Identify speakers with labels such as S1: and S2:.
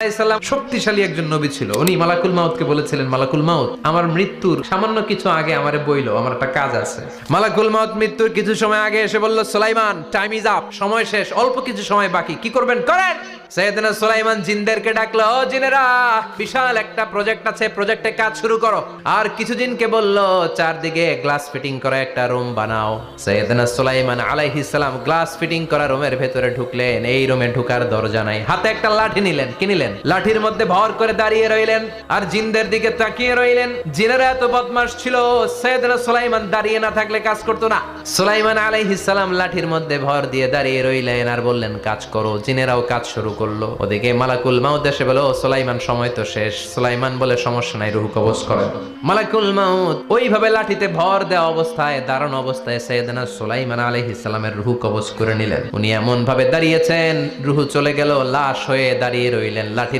S1: সালাম শক্তিশালী একজন নবী ছিল। উনি মালাকুল মাউতকে বলেছিলেন, মালাকুল মাউত, আমার মৃত্যুর সামান্য কিছু আগে আমারে বইলো, আমার একটা কাজ আছে। মালাকুল মাউত মৃত্যুর কিছু সময় আগে এসে বলল, সুলাইমান, টাইম ইজ আপ, সময় শেষ, অল্প কিছু সময় বাকি, কি করবেন করেন। সাইয়েদনা সুলাইমান জিনদেরকে ডাকলো, ও জিনেরা, বিশাল একটা প্রজেক্ট আছে, প্রজেক্টে কাজ শুরু করো। আর কিছু জিনকে বলল, চারদিকে গ্লাস ফিটিং করা একটা রুম বানাও। সাইয়েদনা সুলাইমান আলাইহিস সালাম গ্লাস ফিটিং করা রুমের ভেতরে ঢুকলেন। এই রুমে ঢুকার দরজা নাই, হাতে একটা লাঠি নিলেন। কি নিলেন? লাঠির মধ্যে ভর করে দাঁড়িয়ে রইলেন আর জিনদের দিকে তাকিয়ে রইলেন। জিনেরা এত বদমাশ ছিল, সাইয়েদনা সুলাইমান দাঁড়িয়ে না থাকলে কাজ করতো না। সুলাইমান আলাইহিস সালাম লাঠির মধ্যে ভর দিয়ে দাঁড়িয়ে রইলেন আর বললেন, কাজ করো। জিনেরাও কাজ শুরু করলো। ওদিকে মালাকুল মাউত এসে বলে, ও সুলাইমান, সময় তো শেষ। সুলাইমান বলে, সমস্যা নাই, রূহ কবজ করেন। মালাকুল মাউত ওইভাবে লাঠিতে ভর দেওয়া অবস্থায়, দাঁড়ানো অবস্থায় সাইয়েদনা সুলাইমান আলাইহিস সালামের রূহ কবজ করে নিলেন। উনি এমন ভাবে দাঁড়িয়েছেন, রূহ চলে গেল, লাশ হয়ে দাঁড়িয়ে রইলেন। লাঠি